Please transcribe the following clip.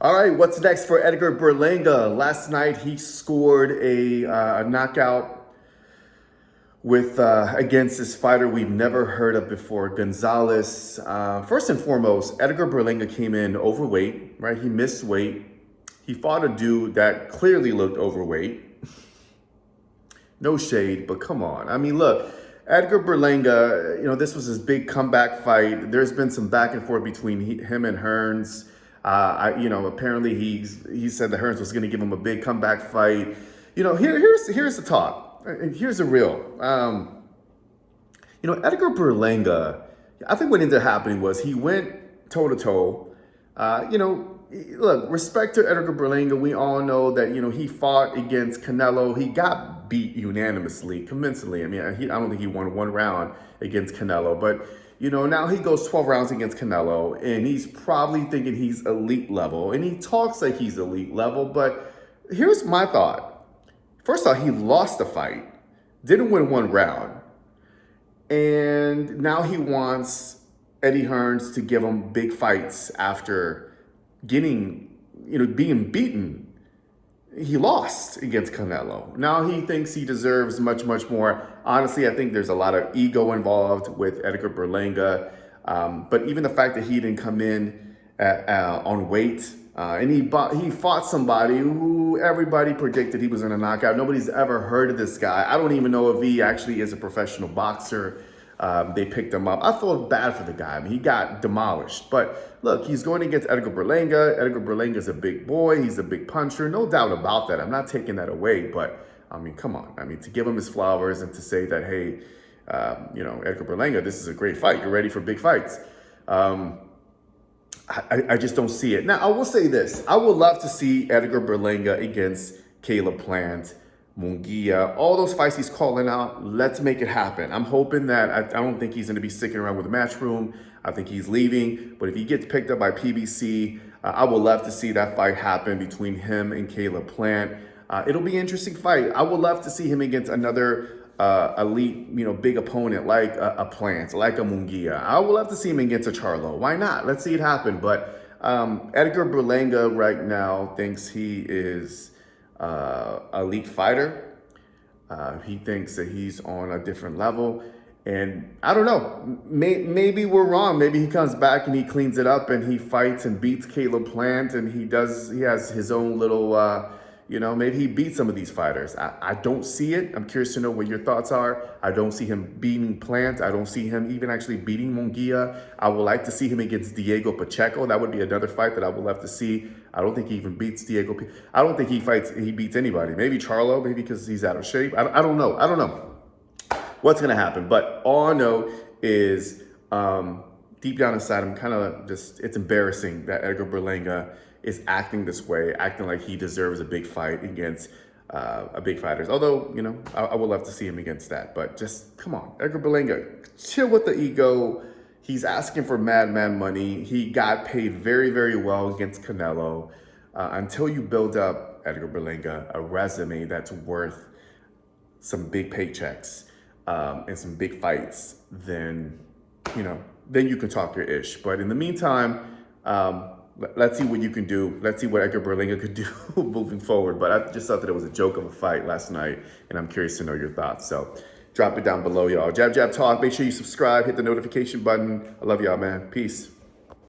All right, what's next for Edgar Berlanga? Last night he scored a knockout with against this fighter we've never heard of before, Gonzalez. First and foremost, Edgar Berlanga came in overweight, right? He missed weight. He fought a dude that clearly looked overweight. No shade, but come on. I mean, look, Edgar Berlanga, this was his big comeback fight. There's been some back and forth between him and Hearns. Apparently he said that Hearns was going to give him a big comeback fight. Here's the talk. Here's the real. Edgar Berlanga, I think what ended up happening was he went toe to toe. Look, respect to Edgar Berlanga. We all know that, he fought against Canelo. He got beat unanimously, convincingly. I mean, I don't think he won one round against Canelo, but now he goes 12 rounds against Canelo, and he's probably thinking he's elite level, and he talks like he's elite level, but here's my thought. First off, he lost the fight, didn't win one round, and now he wants Eddie Hearns to give him big fights after being beaten. He lost against Canelo. Now he thinks he deserves much, much more. Honestly, I think there's a lot of ego involved with Edgar Berlanga. But even the fact that he didn't come in on weight, and he fought somebody who everybody predicted he was going to knock out. Nobody's ever heard of this guy. I don't even know if he actually is a professional boxer. They picked him up. I felt bad for the guy. I mean, he got demolished. But look, he's going against Edgar Berlanga. Edgar Berlanga's a big boy. He's a big puncher. No doubt about that. I'm not taking that away. But, I mean, come on. I mean, to give him his flowers and to say that, hey, Edgar Berlanga, this is a great fight. You're ready for big fights. I just don't see it. Now, I will say this. I would love to see Edgar Berlanga against Caleb Plant, Munguia, all those fights he's calling out. Let's make it happen. I'm hoping that I don't think he's going to be sticking around with the Matchroom. I think he's leaving. But if he gets picked up by PBC, I would love to see that fight happen between him and Caleb Plant. It'll be an interesting fight. I would love to see him against another elite, big opponent like a Plant, like a Munguia. I would love to see him against a Charlo. Why not? Let's see it happen. But Edgar Berlanga right now thinks he is elite fighter. He thinks that he's on a different level. And I don't know, maybe we're wrong. Maybe he comes back and he cleans it up and he fights and beats Caleb Plant and he has his own little, maybe he beats some of these fighters. I don't see it. I'm curious to know what your thoughts are. I don't see him beating Plant. I don't see him even actually beating Munguia. I would like to see him against Diego Pacheco. That would be another fight that I would love to see. I don't think he even beats Diego. I don't think he beats anybody. Maybe Charlo, maybe because he's out of shape. I don't know. I don't know what's going to happen. But all I know is deep down inside, I'm kind of just, it's embarrassing that Edgar Berlanga is acting this way, acting like he deserves a big fight against a big fighters. Although, I would love to see him against that. But just, come on, Edgar Berlanga, chill with the ego. He's asking for madman money. He got paid very, very well against Canelo. Until you build up, Edgar Berlanga, a resume that's worth some big paychecks and some big fights, then you can talk your ish. But in the meantime, let's see what you can do. Let's see what Edgar Berlanga could do moving forward. But I just thought that it was a joke of a fight last night, and I'm curious to know your thoughts. So drop it down below, y'all. Jab, jab, talk. Make sure you subscribe, hit the notification button. I love y'all, man. Peace.